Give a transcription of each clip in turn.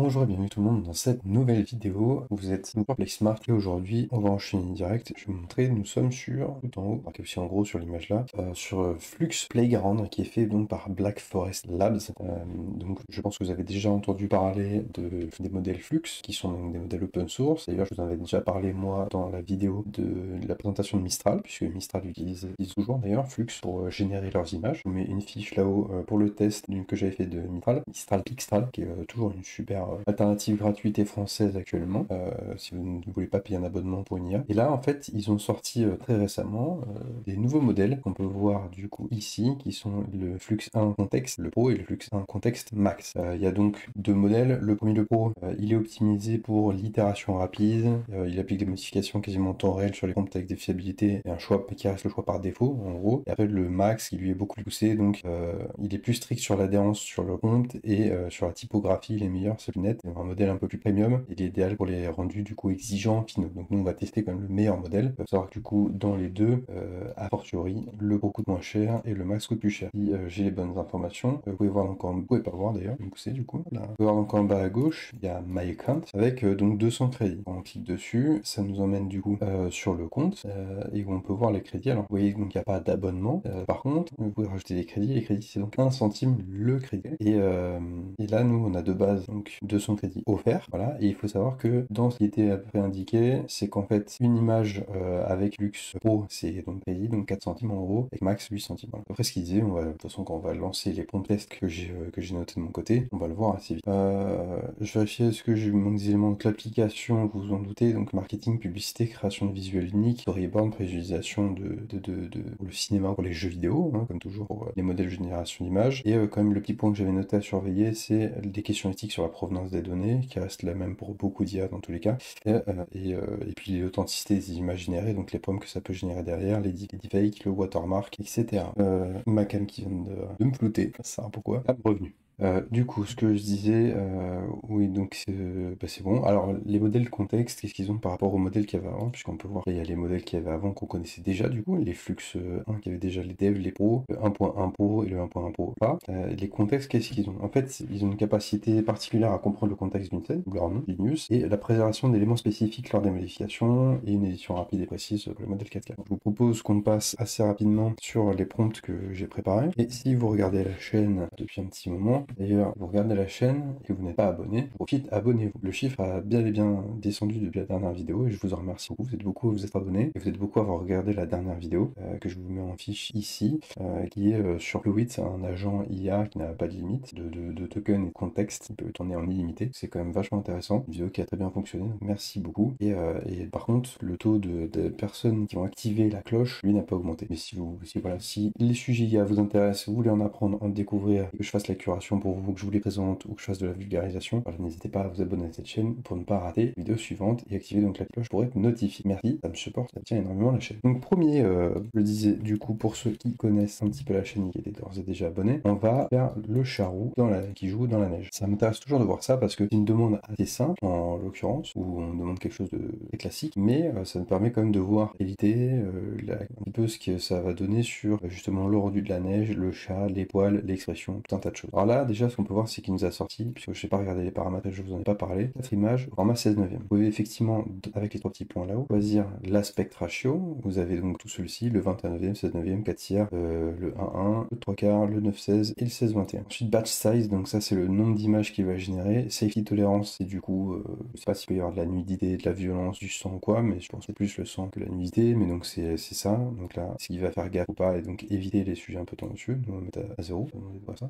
Bonjour et bienvenue tout le monde dans cette nouvelle vidéo. Vous êtes sur PlaySmart et aujourd'hui on va enchaîner direct. Je vais vous montrer, nous sommes sur, tout en haut, marqué aussi en gros sur l'image là, sur Flux Playground qui est fait donc par Black Forest Labs. Donc je pense que vous avez déjà entendu parler des modèles Flux qui sont donc des modèles open source. D'ailleurs je vous en avais déjà parlé moi dans la vidéo de la présentation de Mistral, puisque Mistral utilise toujours d'ailleurs Flux pour générer leurs images. Je vous mets une fiche là-haut pour le test que j'avais fait de Mistral Pixtral, qui est toujours une super alternative gratuite et française actuellement, si vous ne voulez pas payer un abonnement pour une IA. Et là, en fait, ils ont sorti très récemment des nouveaux modèles qu'on peut voir du coup ici, qui sont le Flux 1 Context, le Pro, et le Flux 1 Context Max. Il y a donc deux modèles. Le premier, le Pro, il est optimisé pour l'itération rapide. Il applique des modifications quasiment en temps réel sur les prompts avec des fiabilités et un choix qui reste le choix par défaut, en gros. Et après, le Max, qui lui est beaucoup plus poussé, donc il est plus strict sur l'adhérence sur le prompt et sur la typographie, il est meilleur, c'est plus net. C'est un modèle un peu plus premium. Il est idéal pour les rendus du coup exigeants, finaux. Donc nous, on va tester quand même le meilleur modèle. Il faut savoir que du coup, dans les deux, a fortiori, le Pro coûte moins cher et le Max coûte plus cher. Si j'ai les bonnes informations, vous pouvez voir donc vous pouvez pas voir d'ailleurs, donc c'est du coup là. Vous pouvez voir donc en bas à gauche, il y a My Account avec donc 200 crédits. On clique dessus, ça nous emmène du coup sur le compte et où on peut voir les crédits. Alors vous voyez donc il n'y a pas d'abonnement. Par contre, vous pouvez rajouter des crédits. Les crédits c'est donc 1 centime le crédit. Et là nous on a de base donc 200 crédits offerts. Voilà. Et il faut savoir que dans ce qui était à peu près indiqué, c'est qu'en fait une image avec Lux Pro c'est donc crédit, donc 4 centimes en gros, et Max 8 centimes. Voilà. Après ce qu'il disait, de toute façon quand on va lancer les prompt tests que j'ai noté de mon côté, on va le voir assez vite. Je vérifie est-ce que j'ai mon éléments de l'application, vous vous en doutez, donc marketing, publicité, création de visuels uniques, storyboard, prévisualisation pour le cinéma, pour les jeux vidéo, hein, comme toujours pour les modèles de génération d'images. Et quand même le petit point que j'avais noté à surveiller, c'est des questions éthiques sur la provenance des données, qui reste la même pour beaucoup d'IA dans tous les cas. Et puis l'authenticité des images générées, donc les prompts que ça peut générer derrière, les deepfakes, le watermark, etc. Ma cam qui vient de me flouter, ça pourquoi. Ah, revenu. Du coup, ce que je disais, oui, donc c'est bon. Alors, les modèles contexte, qu'est-ce qu'ils ont par rapport aux modèles qu'il y avait avant? Puisqu'on peut voir qu'il y a les modèles qu'il y avait avant qu'on connaissait déjà, du coup, les Flux 1 qui avaient déjà les devs, les pros, le 1.1 pro et le 1.1 pro pas. Les contextes, qu'est-ce qu'ils ont? En fait, ils ont une capacité particulière à comprendre le contexte d'une scène, ou leur nom, Linus, et la préservation d'éléments spécifiques lors des modifications, et une édition rapide et précise pour le modèle 4K. Je vous propose qu'on passe assez rapidement sur les prompts que j'ai préparés. Et si vous regardez la chaîne depuis un petit moment, d'ailleurs, vous regardez la chaîne et vous n'êtes pas abonné, profite, abonnez-vous. Le chiffre a bien et bien descendu depuis la dernière vidéo et je vous en remercie beaucoup. Vous êtes beaucoup à vous être abonnés et vous êtes beaucoup à avoir regardé la dernière vidéo que je vous mets en fiche ici, qui est sur Fluid, c'est un agent IA qui n'a pas de limite de token et de contexte, il peut tourner en illimité. C'est quand même vachement intéressant. Une vidéo qui a très bien fonctionné, donc merci beaucoup. Et par contre, le taux de personnes qui vont activer la cloche, lui, n'a pas augmenté. Mais si les sujets IA vous intéressent, vous voulez en apprendre, en découvrir, que je fasse la curation pour vous, que je vous les présente ou que je fasse de la vulgarisation, alors n'hésitez pas à vous abonner à cette chaîne pour ne pas rater les vidéos suivantes et activer donc la cloche pour être notifié. Merci, ça me supporte, ça tient énormément la chaîne. Donc premier, je le disais du coup pour ceux qui connaissent un petit peu la chaîne et qui étaient d'ores et déjà abonnés, on va faire le charou qui joue dans la neige. Ça m'intéresse toujours de voir ça parce que c'est une demande assez simple en l'occurrence, où on demande quelque chose de très classique, mais ça nous permet quand même de voir l'éviter, un petit peu ce que ça va donner sur justement le rendu de la neige, le chat, les poils, l'expression, tout un tas de choses. Alors là, déjà, ce qu'on peut voir, c'est qu'il nous a sorti, puisque je n'ai pas regardé les paramètres et je vous en ai pas parlé, 4 images au format 16 neuvième. Vous pouvez effectivement, avec les trois petits points là-haut, choisir l'aspect ratio. Vous avez donc tout celui-ci, le 21 neuvième, 16 neuvième, 4 tiers, le 1,1, le 3 quarts, le 9,16 et le 16,21. Ensuite, batch size, donc ça, c'est le nombre d'images qu'il va générer. Safety tolerance, c'est du coup, je sais pas s'il peut y avoir de la nudité, de la violence, du sang ou quoi, mais je pense que c'est plus le sang que la nudité, mais donc c'est ça. Donc là, ce qu'il va faire gaffe ou pas, et donc éviter les sujets un peu tendancieux. Nous, on va mettre à 0.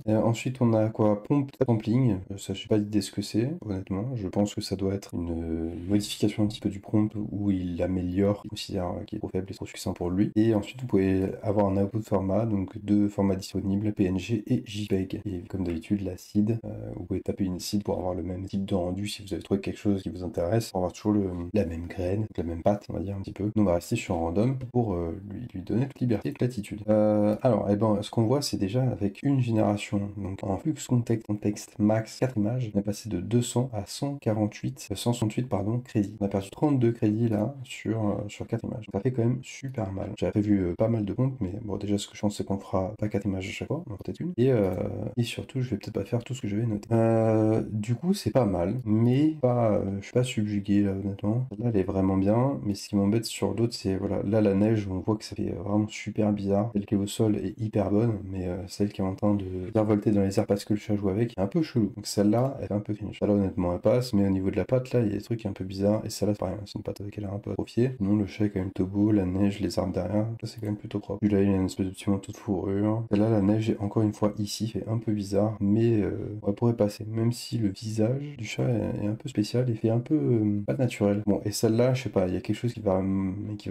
Ensuite, on a quoi? Pompe sampling. Ça, je n'ai pas d'idée ce que c'est, honnêtement. Je pense que ça doit être une modification un petit peu du prompt où il améliore, il considère qu'il est trop faible et trop succinct pour lui. Et ensuite, vous pouvez avoir un output format, donc deux formats disponibles, PNG et JPEG. Et comme d'habitude, la seed, vous pouvez taper une seed pour avoir le même type de rendu si vous avez trouvé quelque chose qui vous intéresse, pour avoir toujours la même graine, la même patte, on va dire un petit peu. Nous, on va rester sur random pour lui donner toute liberté, toute latitude. Alors, ce qu'on voit, c'est déjà avec une génération, donc en Flux Flux contexte max 4 images, on est passé de 200 à 168 pardon, crédits. On a perdu 32 crédits là sur 4 images. Ça fait quand même super mal. J'avais prévu pas mal de comptes, mais bon, déjà ce que je pense c'est qu'on fera pas 4 images à chaque fois, on en fera peut-être une. Et surtout, je vais peut-être pas faire tout ce que je vais noter. Du coup, c'est pas mal, mais je suis pas subjugué là, honnêtement. Là, elle est vraiment bien, mais ce qui m'embête sur l'autre, c'est voilà, là la neige, on voit que ça fait vraiment super bizarre. Celle qui est au sol est hyper bonne, mais celle qui est en train de virevolter dans les airs parce que le chat joue avec est un peu chelou. Donc celle-là, elle est un peu cringe. Celle-là, honnêtement, elle passe, mais au niveau de la patte, là, il y a des trucs un peu bizarres. Et celle-là, c'est pareil, c'est une patte avec elle a un peu atrophiée. Sinon, le chat est quand même tout beau, la neige, les arbres derrière, ça c'est quand même plutôt propre. Puis là, il y a une espèce de petit manteau de fourrure. Celle-là, la neige est encore une fois ici, fait un peu bizarre, mais on pourrait passer. Même si le visage du chat est un peu spécial et fait un peu pas naturel. Bon, et celle-là, je sais pas, il y a quelque chose qui va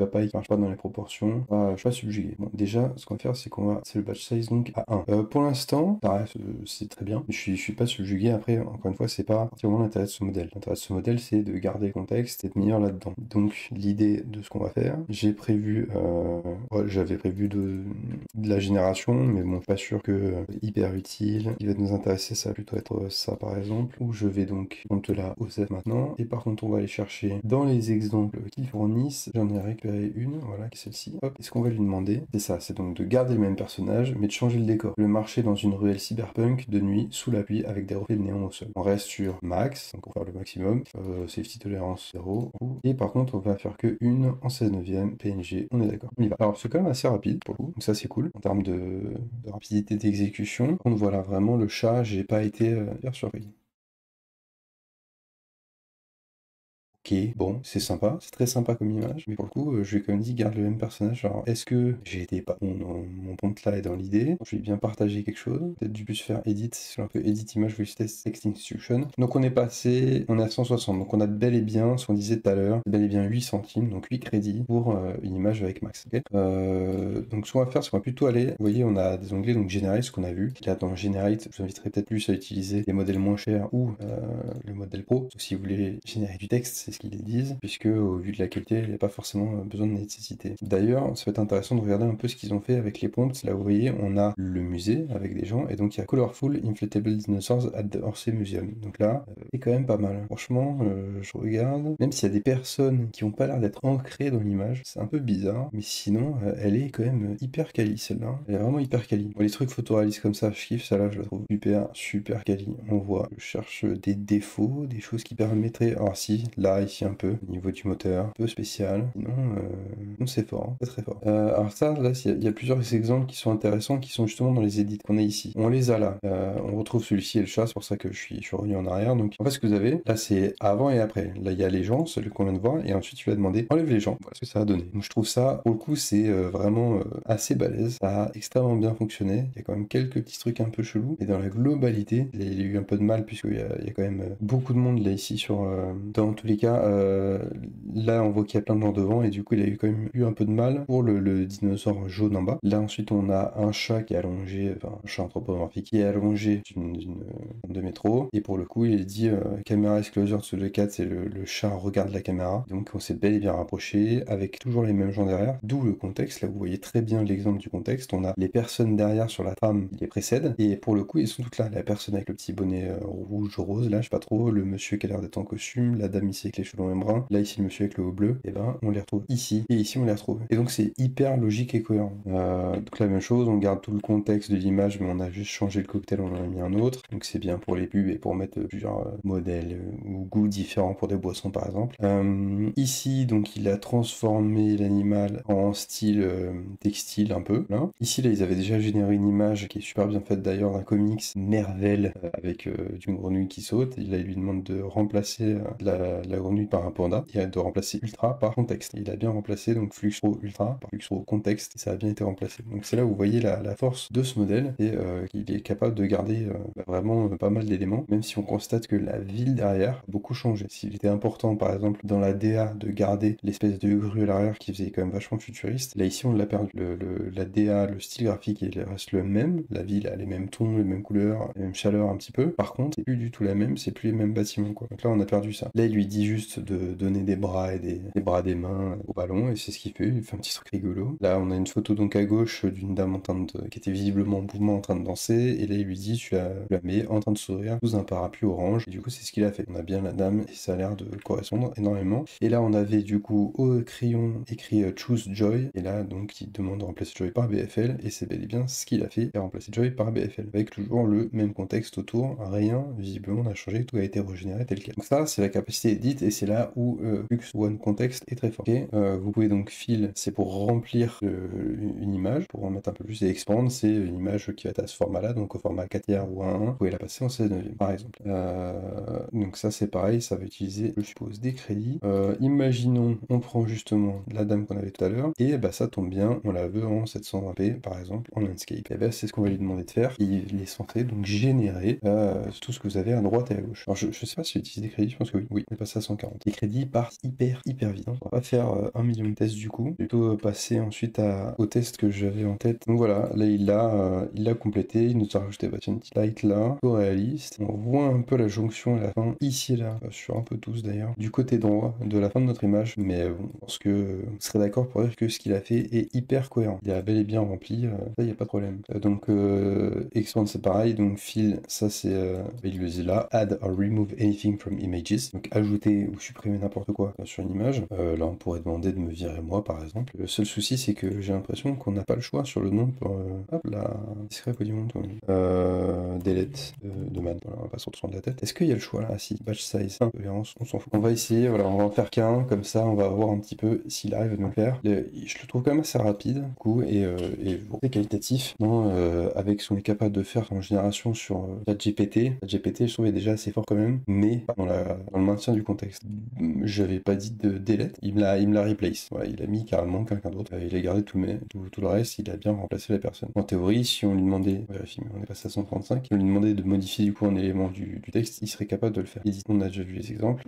pas, qui marche pas dans les proportions. Je suis pas subjugué. Bon, déjà, ce qu'on va faire, c'est le batch size donc à 1. Pour l'instant, ça reste, c'est très bien. Je suis pas subjugué. Après, encore une fois, c'est pas particulièrement l'intérêt de ce modèle. L'intérêt de ce modèle, c'est de garder le contexte et de meilleur là-dedans. Donc, l'idée de ce qu'on va faire, j'avais prévu de la génération, mais bon, pas sûr que hyper utile. Il va nous intéresser, ça va plutôt être ça par exemple, où je vais donc compte là OSEF maintenant, et par contre on va aller chercher dans les exemples qu'ils fournissent, j'en ai récupéré une, voilà, qui est celle-ci, hop, et ce qu'on va lui demander, c'est ça, c'est donc de garder le même personnage, mais de changer le décor, le marcher dans une ruelle cyberpunk de nuit, sous la pluie, avec des reflets de néon au sol. On reste sur max, donc on va faire le maximum, safety tolérance 0, et par contre on va faire que une en 16/9 PNG, on est d'accord. On y va. Alors c'est quand même assez rapide pour le coup, donc ça c'est cool, en termes de rapidité d'exécution. Donc voilà, vraiment le chat, j'ai pas été hyper surpris. Ok, bon, c'est sympa, c'est très sympa comme image, mais pour le coup, je lui ai quand même dit garde le même personnage. Alors, est-ce que j'ai été pas bon dans mon compte là et dans l'idée? Je lui ai bien partagé quelque chose, peut-être dû plus faire edit, sur un peu edit image with text institution. Donc on est à 160, donc on a bel et bien, ce qu'on disait tout à l'heure, bel et bien 8 centimes, donc 8 crédits pour une image avec max. Okay, donc ce qu'on va faire, c'est qu'on va plutôt aller, vous voyez, on a des onglets, donc generate, ce qu'on a vu. Là dans generate, je vous inviterai peut-être plus à utiliser les modèles moins chers ou le modèle pro, sauf si vous voulez générer du texte, c'est ce qu'ils disent, puisque au vu de la qualité, il n'y a pas forcément besoin de nécessité. D'ailleurs, ça va être intéressant de regarder un peu ce qu'ils ont fait avec les prompts. Là, vous voyez, on a le musée avec des gens, et donc il y a Colorful Inflatable Dinosaurs at the Orsay Museum. Donc là, c'est quand même pas mal. Franchement, je regarde, même s'il y a des personnes qui n'ont pas l'air d'être ancrées dans l'image, c'est un peu bizarre, mais sinon, elle est quand même hyper quali, celle-là. Elle est vraiment hyper quali. Bon, les trucs photoréalistes comme ça, je kiffe, celle-là, je la trouve super quali. On voit, je cherche des défauts, des choses qui permettraient... Alors si, là, ici un peu, au niveau du moteur, un peu spécial. Sinon, c'est fort, hein, très fort. Alors ça, là, il y a plusieurs exemples qui sont intéressants, qui sont justement dans les edits qu'on a ici. On les a là. On retrouve celui-ci et le chat, c'est pour ça que je suis revenu en arrière. Donc, en fait, ce que vous avez, là, c'est avant et après. Là, il y a les gens, celui qu'on vient de voir, et ensuite, tu vas demander enlève les gens. Voilà ce que ça a donné. Donc, je trouve ça, pour le coup, c'est vraiment assez balèze. Ça a extrêmement bien fonctionné. Il y a quand même quelques petits trucs un peu chelous. Et dans la globalité, il y a eu un peu de mal, puisqu'il y a quand même beaucoup de monde là, ici, dans tous les cas, là, on voit qu'il y a plein de gens devant, et du coup, il a eu quand même eu un peu de mal pour le dinosaure jaune en bas. Là, ensuite, on a un chat qui est allongé, enfin, un chat anthropomorphique qui est allongé de métro, et pour le coup, il est dit caméra is closer to the cat, c'est le chat regarde la caméra, donc on s'est bel et bien rapproché, avec toujours les mêmes gens derrière, d'où le contexte. Là, vous voyez très bien l'exemple du contexte. On a les personnes derrière sur la trame qui les précèdent, et pour le coup, ils sont toutes là. La personne avec le petit bonnet rouge-rose, là, je sais pas trop, le monsieur qui a l'air d'être en costume, la dame ici avec les cheveux bruns, là ici le monsieur avec le haut bleu, et ben on les retrouve ici, et ici on les retrouve. Et donc c'est hyper logique et cohérent. Donc la même chose, on garde tout le contexte de l'image, mais on a juste changé le cocktail, on en a mis un autre. Donc c'est bien pour les pubs et pour mettre plusieurs modèles ou goûts différents pour des boissons par exemple. Ici, donc il a transformé l'animal en style textile un peu. Là. Ici, là, ils avaient déjà généré une image qui est super bien faite d'ailleurs d'un comics, Mervel, avec d'une grenouille qui saute. Et là, il lui demande de remplacer la grenouille par un panda, et de remplacer Ultra par contexte. Et il a bien remplacé donc Flux Pro Ultra par Flux Pro contexte, et ça a bien été remplacé. Donc c'est là où vous voyez la force de ce modèle, et qu'il est capable de garder vraiment pas mal d'éléments, même si on constate que la ville derrière a beaucoup changé. S'il était important, par exemple, dans la DA de garder l'espèce de grue à l'arrière qui faisait quand même vachement futuriste, là ici on l'a perdu. La DA, le style graphique, il reste le même, la ville a les mêmes tons, les mêmes couleurs, les mêmes chaleurs un petit peu. Par contre, c'est plus du tout la même, c'est plus les mêmes bâtiments quoi. Donc là on a perdu ça. Là il lui dit juste juste de donner des bras et des bras des mains au ballon, et c'est ce qu'il fait. Il fait un petit truc rigolo. Là, on a une photo donc à gauche d'une dame qui était visiblement en mouvement en train de danser, et là il lui dit tu la mets en train de sourire sous un parapluie orange, et du coup c'est ce qu'il a fait. On a bien la dame et ça a l'air de correspondre énormément. Et là on avait du coup au crayon écrit Choose Joy, et là donc il demande de remplacer Joy par BFL, et c'est bel et bien ce qu'il a fait, et remplacer Joy par BFL, avec toujours le même contexte autour, rien visiblement n'a changé, tout a été régénéré tel quel. Donc ça c'est la capacité edit, et c'est là où Flux One Context est très fort. Okay, vous pouvez donc fill, c'est pour remplir une image, pour en mettre un peu plus, et expand, c'est une image qui va être à ce format-là, donc au format 4 tiers ou 1.1, vous pouvez la passer en 16/9 par exemple. Donc ça c'est pareil, ça va utiliser, je suppose, des crédits. Imaginons, on prend justement la dame qu'on avait tout à l'heure, et bah ça tombe bien, on la veut en 720p par exemple, en landscape. Et ben c'est ce qu'on va lui demander de faire. Il est censé donc générer tout ce que vous avez à droite et à gauche. Alors je sais pas si j'utilise des crédits, je pense que oui. Oui, on est passé à 140. Les crédits partent hyper vite. Hein. On va pas faire 1 million de tests du coup, plutôt passer ensuite au test que j'avais en tête. Donc voilà, là il l'a complété, il nous a rajouté bah, tiens, une petite light là, tout réaliste. On voit un peu la jonction à la fin, ici et là, sur un peu tous d'ailleurs, du côté droit de la fin de notre image, mais bon, je pense que vous serez d'accord pour dire que ce qu'il a fait est hyper cohérent. Il a bel et bien rempli, ça y a pas de problème. Donc expand c'est pareil, donc fill, ça c'est, il le dit là, add or remove anything from images, donc ajouter ou supprimer n'importe quoi sur une image. Là on pourrait demander de me virer moi par exemple. Le seul souci c'est que j'ai l'impression qu'on n'a pas le choix sur le nom pour hop là, discret polymon, delete de man, voilà, on va pas sortir de la tête. Est-ce qu'il y a le choix là? Ah si, batch size, on s'en fout. On va essayer, voilà, on va en faire qu'un, comme ça on va voir un petit peu s'il arrive à nous le faire. Je le trouve quand même assez rapide, du coup, et bon, c'est qualitatif, non, avec ce qu'on est capable de faire en génération sur ChatGPT. ChatGPT, je trouvais déjà assez fort quand même, mais dans le maintien du contexte. J'avais pas dit de delete, il me l'a replace. Voilà, il a mis carrément quelqu'un d'autre. Il a gardé tout le reste, il a bien remplacé la personne. En théorie, si on lui demandait, vérifie, mais on est passé à 135, si on lui demandait de modifier du coup un élément du texte, il serait capable de le faire. Edit, on a déjà vu les exemples.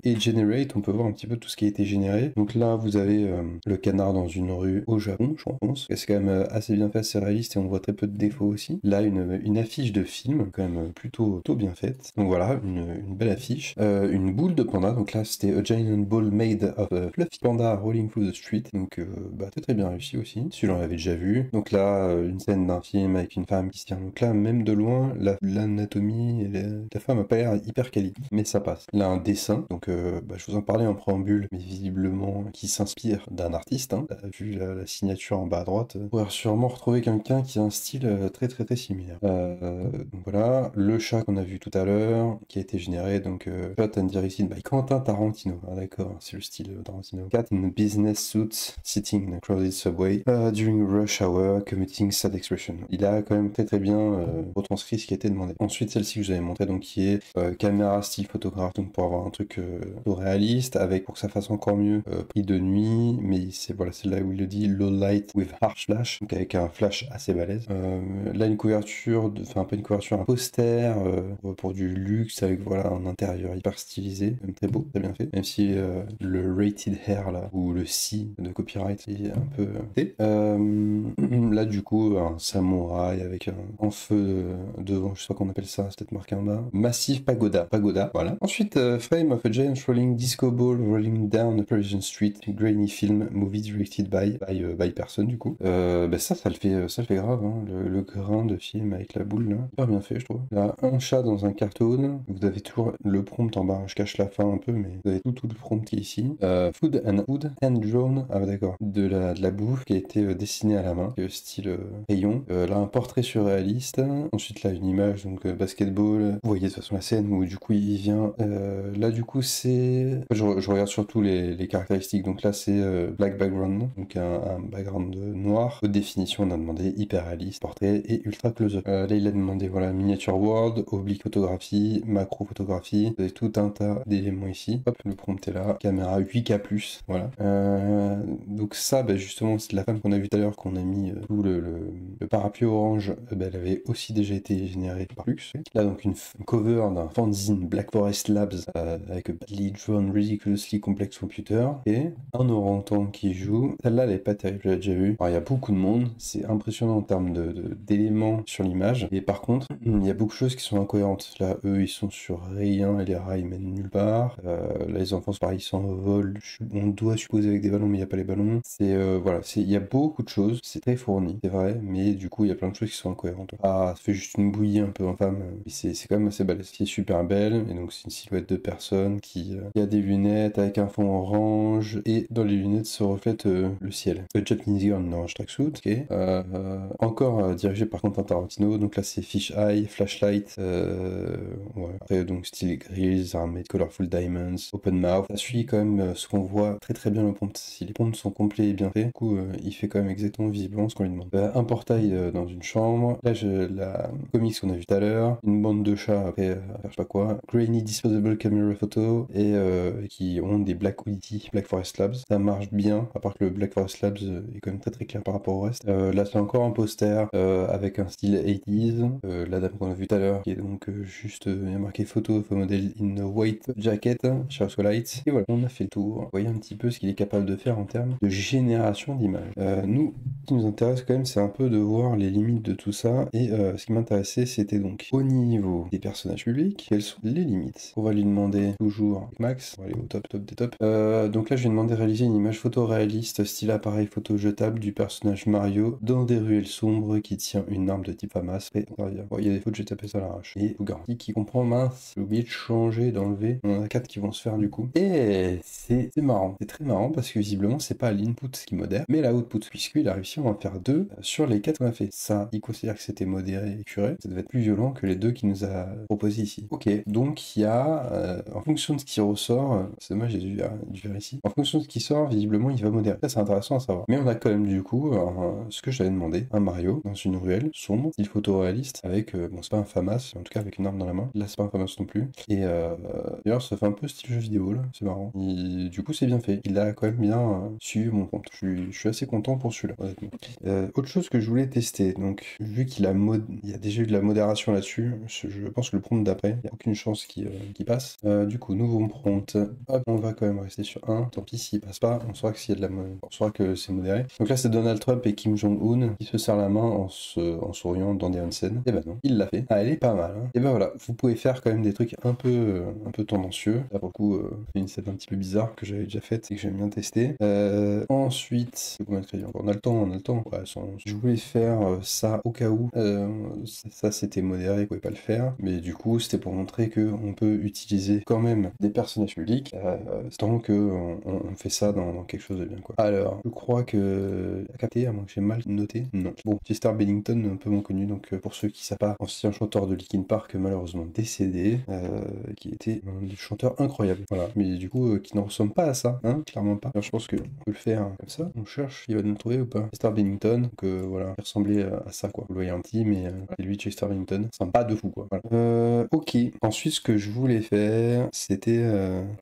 Et generate, on peut voir un petit peu tout ce qui a été généré. Donc là, vous avez le canard dans une rue au Japon, je pense. C'est quand même assez bien fait, assez réaliste, et on voit très peu de défauts aussi. Là, une affiche de film, quand même plutôt bien faite. Donc voilà, une belle affiche. Une boule de panda, donc là c'était A Giant Ball Made of a Fluffy Panda Rolling Through the Street, donc bah, très bien réussi aussi, celui-là on l'avait déjà vu. Donc là, une scène d'un film avec une femme qui se tient, donc là même de loin, l'anatomie et la femme a pas l'air hyper quali, mais ça passe. Là un dessin, donc bah, je vous en parlais en préambule, mais visiblement qui s'inspire d'un artiste, hein. Vu la signature en bas à droite, on pourrait sûrement retrouver quelqu'un qui a un style très similaire. Donc voilà, le chat qu'on a vu tout à l'heure, qui a été généré, donc shot and directed by Quentin Tarantino. Ah d'accord, c'est le style Tarantino. Cat in business suit, sitting in a crowded subway during rush hour, committing sad expression. Il a quand même très bien retranscrit ce qui a été demandé. Ensuite, celle-ci que je vous avais montré, donc qui est caméra style photographe, donc pour avoir un truc réaliste, avec pour que ça fasse encore mieux pris de nuit, mais c'est voilà, c'est là où il le dit low light with harsh flash, donc avec un flash assez balèze. Là une couverture, enfin pas une couverture, un poster pour du luxe avec voilà un intérieur hyper stylisé, même très beau, très bien fait. Même si le rated hair là ou le C de copyright est un peu là du coup un samouraï avec un feu devant, je sais pas qu'on appelle ça, c'est peut-être marqué en bas. Massive pagoda, voilà. Ensuite frame of a giant rolling disco ball rolling down a Parisian street, grainy film movie directed by person du coup. Bah ça le fait grave, hein, le grain de film avec la boule là, hyper bien fait je trouve. Là un chat dans un cartoon, vous avez toujours le prompt en bas, je cache la fin un peu mais vous avez tout le prompt qui est ici. Food and drone, ah bah d'accord, de la bouffe qui a été dessinée à la main, style rayon. Là un portrait surréaliste, ensuite là une image donc basketball, vous voyez de toute façon la scène où du coup il vient, là du coup c'est, je regarde surtout les caractéristiques, donc là c'est black background, donc un background noir, haute définition on a demandé hyper réaliste, portrait et ultra close-up. Là il a demandé voilà miniature world, oblique photographie, macro photographie, vous avez tout un tas d'éléments ici, hop le prompt est là, caméra 8K+, voilà. Donc ça bah, justement c'est la femme qu'on a vu tout à l'heure, qu'on a mis tout le parapluie orange, bah, elle avait aussi déjà été générée par Flux. Là donc une cover d'un fanzine Black Forest Labs avec a badly drawn ridiculously complex computer et un orang-outan qui joue. Celle-là elle est pas terrible, je l'ai déjà vu. Alors il y a beaucoup de monde, c'est impressionnant en termes d'éléments sur l'image, et par contre il y a beaucoup de choses qui sont incohérentes. Là eux ils sont sur rien et les rails mènent nulle part. baignoire. Là, les enfants, c'est pareil, ils s'envolent. On doit supposer avec des ballons, mais il n'y a pas les ballons. C'est voilà, il y a beaucoup de choses. C'est très fourni, c'est vrai, mais du coup, il y a plein de choses qui sont incohérentes. Ah, ça fait juste une bouillie un peu infâme. Mais c'est quand même assez balèze. Qui est super belle. Et donc, c'est une silhouette de personne qui a des lunettes avec un fond orange. Et dans les lunettes se reflète le ciel. Le Japanese Girl in Orange Tracksuit, ok. Encore dirigé par Quentin Tarantino. Donc là, c'est Fish Eye, Flashlight. Ouais. Après, donc, style Grills, Armé de Colorful Diamonds, Open Mouth. Ça suit quand même ce qu'on voit très très bien le prompt. Si les prompts sont complets et bien faits, du coup, il fait quand même exactement visiblement ce qu'on lui demande. Un portail dans une chambre. Là, la comics qu'on a vu tout à l'heure. Une bande de chats après, je sais pas quoi. Grainy Disposable Camera Photo. Et qui ont des Black Oddity, Black Forest Labs. Ça marche bien, à part que le Black Forest Labs est quand même très très clair par rapport au reste. Là, c'est encore un poster avec un style 80s. La dame qu'on a vu tout à l'heure, qui est donc juste, il y a marqué photo of a model in a white jacket, Charles Lights. Et voilà, on a fait le tour. Vous voyez un petit peu ce qu'il est capable de faire en termes de génération d'images. Nous, ce qui nous intéresse quand même, c'est un peu de voir les limites de tout ça. Et ce qui m'intéressait, c'était donc au niveau des personnages publics, quelles sont les limites. On va lui demander toujours Max, on va aller au top des tops. Donc là, je lui ai demandé de réaliser une image photoréaliste, style appareil photo jetable du personnage Mario dans des ruelles sombres qui tient une arme de type FAMAS. Et il y a des photos, j'ai tapé ça à l'arrache. Et je vous garantis qui comprend, mince, j'ai oublié de changer, d'enlever. On en a 4 qui vont se faire du coup. Et c'est marrant. C'est très marrant parce que visiblement, c'est pas l'input qui modère, mais la output, puisqu'il a réussi à en faire 2 sur les 4 qu'on a fait. Ça, il considère que c'était modéré et curé. Ça devait être plus violent que les 2 qu'il nous a proposé ici. Ok, donc il y a, en fonction de ce qui ressort, c'est dommage, j'ai dû faire ici. En fonction de ce qui sort, visiblement, il va modérer. Ça, c'est intéressant à savoir. Mais on a quand même du coup, ce que j'avais demandé, un Mario dans une ruelle sombre, style photoréaliste, avec, bon, c'est pas un FAMAS, en tout cas avec une arme dans la main. Là, c'est pas un FAMAS non plus. Et d'ailleurs, ça fait un peu style jeu vidéo, là, c'est marrant. Du coup, c'est bien fait. Il a quand même bien suivi mon compte. Je suis assez content pour celui-là, honnêtement. Autre chose que je voulais tester, donc, vu qu'il a il y a déjà eu de la modération là-dessus, je pense que le prompt d'après, il n'y a aucune chance qu'il passe. Du coup, nouveau prompt, hop, on va quand même rester sur 1. Tant pis s'il passe pas, on saura que s'il y a de la on saura que c'est modéré. Donc là, c'est Donald Trump et Kim Jong-un qui se serrent la main en souriant dans des onsen. Et ben non, il l'a fait. Ah, elle est pas mal. Hein. Et ben voilà, vous pouvez faire quand même des trucs un peu tendancieux. Là, pour le coup, une scène un petit peu bizarre que j'avais déjà faite et que j'aime bien tester. Ensuite, combien de crédits encore? On a le temps, on a le temps. Ouais, je voulais faire ça au cas où. Ça, c'était modéré, vous pouvez pas le faire. Mais du coup, c'était pour montrer qu'on peut utiliser quand même des personnages publics tant qu'on on fait ça dans quelque chose de bien, quoi. Alors, je crois que à capter, à moins que j'ai mal noté, non. Bon, Chester Bennington, un peu moins connu, donc pour ceux qui savent pas, ancien chanteur de Linkin Park, malheureusement décédé, qui était un chanteur incroyable. Voilà, mais du coup, qui ne ressemble pas à ça, hein, clairement pas. Alors, je pense qu'on peut le faire comme ça. On cherche, il va nous trouver ou pas. Chester Bennington, donc voilà, il ressemblait à ça, quoi. Vous le voyez un petit, mais c'est lui, Chester Bennington. C'est pas de fou, quoi. Voilà. Ok. Ensuite, ce que je voulais faire, c'était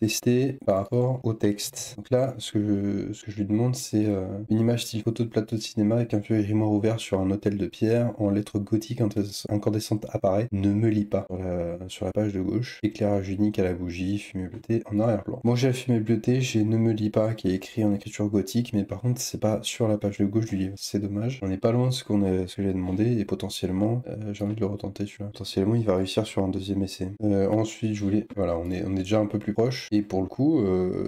tester par rapport au texte. Donc là, ce que je lui demande, c'est une image style photo de plateau de cinéma avec un vieux grimoire ouvert sur un hôtel de pierre en lettres gothiques incandescentes apparaît. Ne me lis pas sur la page de gauche. Éclairage unique à la bougie, fumée bleutée en arrière-plan. Moi, j'ai la fumée bleutée, j'ai ne me lis pas qui est écrit en écriture gothique, mais par contre, c'est pas sur la page de gauche du livre. C'est dommage. On n'est pas loin de ce que j'ai demandé et potentiellement, j'ai envie de le retenter celui-là. Potentiellement, il va réussir sur un deuxième essai. Ensuite, je voulais, voilà, on est déjà un peu plus proche et pour le coup,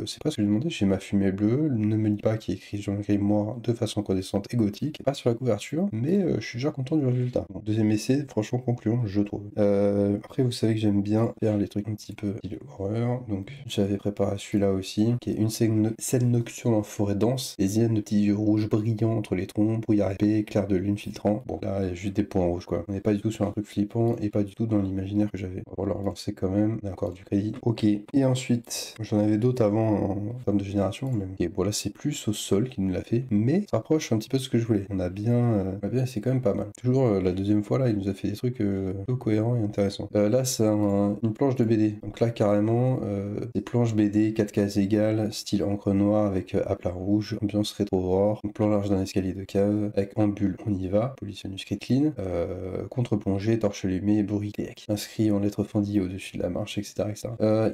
c'est pas ce que j'ai demandé. J'ai ma fumée bleue, ne me lis pas qui est écrit sur le grimoire de façon incandescente et gothique, pas sur la couverture, mais je suis déjà content du résultat. Bon, deuxième essai, franchement concluant, je trouve. Après, vous savez que j'aime bien faire les trucs un petit peu horreur, donc j'avais préparé celui-là aussi, qui est une scène nocturne en forêt dense, des dizaines de petits yeux rouges brillants entre les troncs, brouillard épais, clair de lune filtrant. Bon, là, il y a juste des points rouges, quoi. On n'est pas du tout sur un truc flippant et pas du tout dans l'imaginaire que j'avais. On va leur lancer quand même, d'accord, du crédit. Ok. Et ensuite, j'en avais d'autres avant en termes de génération, mais ok, bon là c'est plus au sol qui nous l'a fait, mais ça rapproche un petit peu de ce que je voulais. On a bien, c'est quand même pas mal. Toujours la deuxième fois là, il nous a fait des trucs plutôt cohérents et intéressants. Là c'est une planche de BD, donc là carrément des planches BD 4 cases égales, style encre noire avec aplat rouge, ambiance rétro-aurore, plan large d'un escalier de cave, avec en bulle, on y va, police manuscrit clean, contre-plongée, torche allumée, bruit inscrit en lettres fendillées au-dessus de la marche, etc. etc.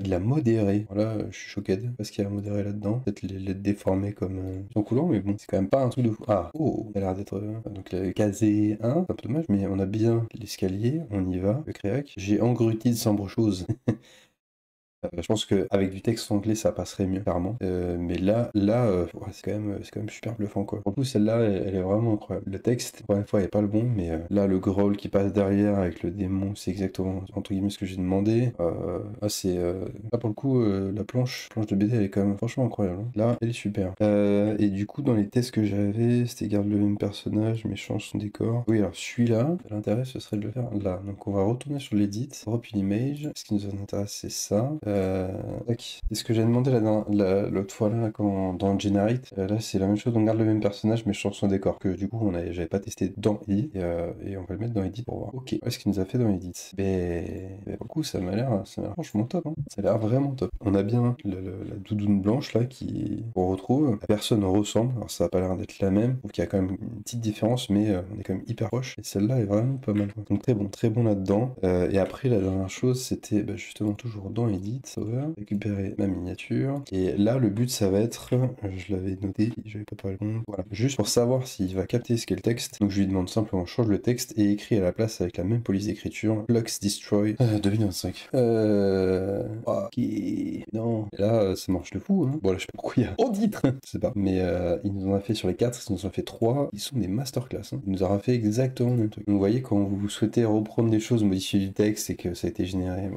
Il a modéré, voilà, je suis choqué parce qu'il a modéré là-dedans. Peut-être les lettres déformées comme son coulant, mais bon, c'est quand même pas un truc de fou. Ah, oh, il a l'air d'être. Donc, casé 1, c'est un peu dommage, mais on a bien l'escalier, on y va, le créac. J'ai englouti de sombre chose. Je pense qu'avec du texte anglais, ça passerait mieux, clairement. Mais ouais, c'est quand même super bluffant, quoi. Pour le coup, celle-là, elle est vraiment incroyable. Le texte, encore une fois, est pas le bon, mais là, le growl qui passe derrière avec le démon, c'est exactement, entre guillemets, ce que j'ai demandé. Là, pour le coup, la planche de BD, elle est quand même franchement incroyable, hein. Là, elle est super. Et du coup, dans les tests que j'avais, c'était garde le même personnage, mais change son décor. Oui, alors celui-là, l'intérêt, ce serait de le faire là. Donc, on va retourner sur l'edit, drop une image. Ce qui nous intéresse, c'est ça. Tac. C'est ce que j'ai demandé l'autre fois, là, dans le Generate. Là, c'est la même chose, on garde le même personnage, mais change son décor. Que du coup, j'avais pas testé dans Edit. Et on va le mettre dans Edit pour voir. Ok, ce qu'il nous a fait dans Edit. Mais pour le coup, ça m'a l'air franchement top, hein. Ça a l'air vraiment top. On a bien la doudoune blanche, là, qu'on retrouve. La personne ressemble. Alors, ça a pas l'air d'être la même. Donc, il y a quand même une petite différence, mais on est quand même hyper proche. Et celle-là est vraiment pas mal, quoi. Donc, très bon là-dedans. Et après, la dernière chose, c'était justement toujours dans Edit, Over, récupérer ma miniature. Et là, le but, ça va être, je l'avais noté, j'avais pas parlé long, voilà, juste pour savoir s'il va capter ce qu'est le texte. Donc je lui demande simplement change le texte et écrit à la place avec la même police d'écriture, Flux Destroy 2025. Ok, non. Et là, ça marche de fou, hein. Bon, là, je sais pas pourquoi il y a en titre, je sais pas. Mais il nous en a fait sur les 4, il nous en a fait 3. Ils sont des masterclass, hein. Il nous aura fait exactement le même truc. Donc, vous voyez, quand vous souhaitez reprendre des choses, modifier du texte et que ça a été généré,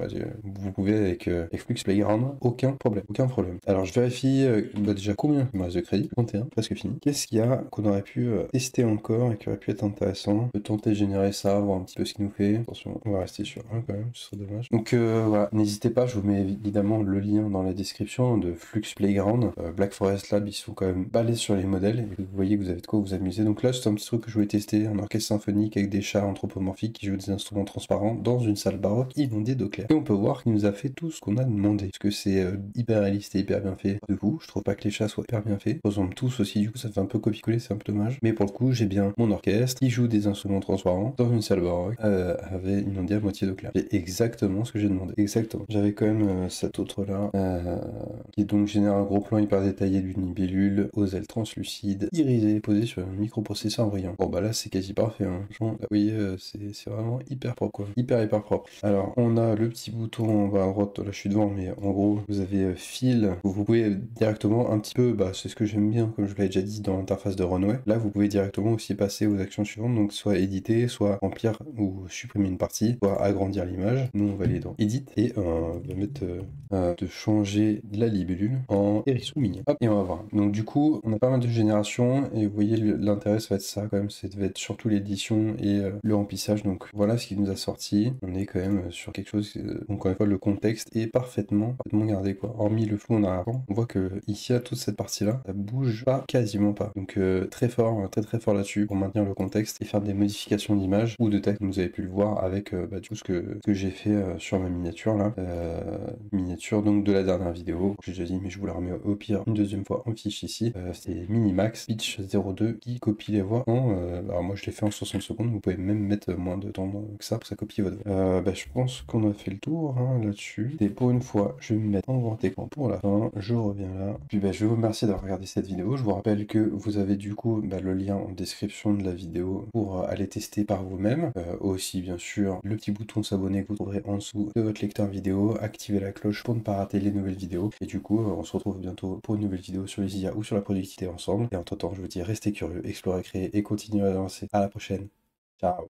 vous pouvez avec Flux Playground, aucun problème. Alors je vérifie déjà combien il me reste de crédit, 31, presque fini. Qu'est-ce qu'il y a qu'on aurait pu tester encore et qui aurait pu être intéressant? On peut tenter de générer ça, voir un petit peu ce qu'il nous fait. Attention, on va rester sur un quand même, ce serait dommage. Donc voilà, n'hésitez pas, je vous mets évidemment le lien dans la description de Flux Playground. Black Forest Lab, ils sont quand même balèzes sur les modèles et vous voyez que vous avez de quoi vous amuser. Donc là, c'est un petit truc que je voulais tester, un orchestre symphonique avec des chats anthropomorphiques qui jouent des instruments transparents dans une salle baroque inondée d'eau claire. Et on peut voir qu'il nous a fait tout ce qu'on a demandé. Parce que c'est hyper réaliste et hyper bien fait de vous. Je trouve pas que les chats soient hyper bien faits. Ils ressemblent tous aussi, du coup ça fait un peu copier-coller, c'est un peu dommage. Mais pour le coup, j'ai bien mon orchestre qui joue des instruments transparents dans une salle baroque avec inondée à moitié d'eau claire. C'est exactement ce que j'ai demandé. Exactement. J'avais quand même cet autre là qui donc génère un gros plan hyper détaillé d'une libellule aux ailes translucides, irisées, posées sur un microprocesseur brillant. Bon bah là c'est quasi parfait, hein. Franchement, là, vous voyez, c'est vraiment hyper propre, quoi. Hyper propre. Alors on a le petit bouton en bas à droite, là je suis devant, mais en gros vous avez fil, vous pouvez directement un petit peu, c'est ce que j'aime bien, comme je l'avais déjà dit dans l'interface de Runway. Là vous pouvez directement aussi passer aux actions suivantes, donc soit éditer, soit remplir ou supprimer une partie, soit agrandir l'image. Nous on va aller dans Edit et on va mettre de changer la libellule en hérisson mignon. Hop, et on va voir. Donc du coup on a pas mal de générations et vous voyez l'intérêt ça va être ça quand même, ça va être surtout l'édition et le remplissage. Donc voilà ce qui nous a sorti. On est quand même sur quelque chose, donc encore une fois le contexte est parfaitement gardé, quoi. Hormis le flou en arrière-plan, on voit que ici à toute cette partie là, ça bouge pas, quasiment pas. Donc très fort là-dessus pour maintenir le contexte et faire des modifications d'image ou de texte, comme vous avez pu le voir avec du coup ce que j'ai fait sur ma miniature là. Miniature donc de la dernière vidéo. J'ai déjà dit mais je vous la remets au pire une deuxième fois en fiche ici. C'est Minimax Pitch 02 qui copie les voix en alors moi je l'ai fait en 60 secondes, vous pouvez même mettre moins de temps que ça pour que ça copie votre voix. Je pense qu'on a fait le tour, hein, là-dessus. Et pour une fois, je vais me mettre en grand écran pour la fin. Je reviens là. Puis je vais vous remercier d'avoir regardé cette vidéo. Je vous rappelle que vous avez du coup le lien en description de la vidéo pour aller tester par vous-même. Aussi bien sûr le petit bouton s'abonner que vous trouverez en dessous de votre lecteur vidéo. Activez la cloche pour ne pas rater les nouvelles vidéos. Et du coup, on se retrouve bientôt pour une nouvelle vidéo sur les IA ou sur la productivité ensemble. Et entre temps, je vous dis restez curieux, explorez, créez et continuez à avancer. À la prochaine. Ciao.